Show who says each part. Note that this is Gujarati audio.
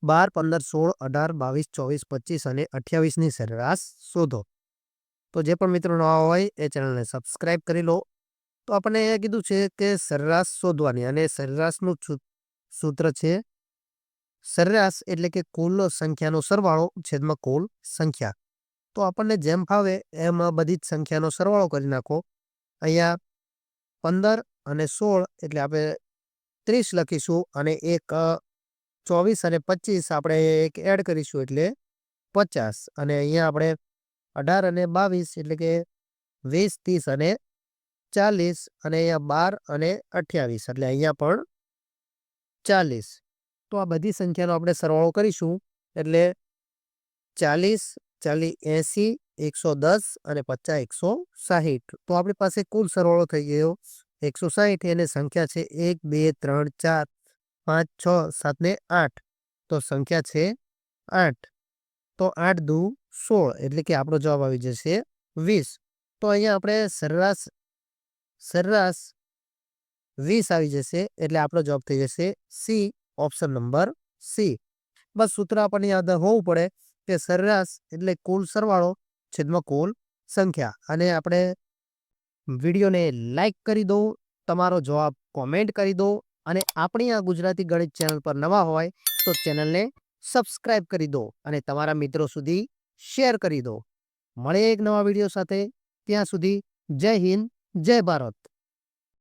Speaker 1: 12, 15, 16, 18, 22, 24, 25 અને 28ની સરેરાશ શોધો. તો જે પણ મિત્રો નવા હોય એ ચેનલને સબસ્ક્રાઇબ કરી લો. તો આપણને અહીંયા કીધું છે કે સરેરાશ શોધવાની અને સરેરાશનું સૂત્ર છે સરેરાશ એટલે કે કુલ સંખ્યાનો સરવાળો છેદમાં કુલ સંખ્યા. તો આપણને જેમ ફાવે એમ બધી જ સંખ્યાનો સરવાળો કરી નાખો. અહીંયા 15 અને 16 એટલે આપણે 30 લખીશું અને એક 24 અને 25 આપણે એક એડ કરીશું એટલે 50 અને અહીંયા આપણે 18 અને 22 એટલે કે 20, 30 અને 40 અને અહીંયા 12 અને 28 એટલે અહીંયા પણ 40. તો આ બધી સંખ્યાનો આપણે સરવાળો કરીશું એટલે 40, 40, 80, 110 અને 50, 160. તો આપણી પાસે કુલ સરવાળો થઈ ગયો 160 અને સંખ્યા છે 1, 2, 3, 4, 5, 6, 7 ને 8. તો સંખ્યા છે 8. તો 8 દુ 16 એટલે કે આપણો જવાબ આવી જશે 20. તો અહીંયા આપણે સરેરાશ 20 આવી જશે એટલે આપણો જવાબ થઈ જશે સી, ઓપ્શન નંબર સી. બસ સૂત્ર આપણને યાદ હોવું પડે કે સરેરાશ એટલે કુલ સરવાળો છેદમાં કુલ સંખ્યા. અને આપણે વિડીયોને લાઈક કરી દો, તમારો જવાબ કોમેન્ટ કરી દો અને આપણી આ ગુજરાતી ગણિત ચેનલ પર નવા હોય તો ચેનલને સબસ્ક્રાઇબ કરી દો અને તમારા મિત્રો સુધી શેર કરી દો. મળીએ એક નવા વિડીયો સાથે. ત્યાં સુધી જય હિન્દ, જય ભારત.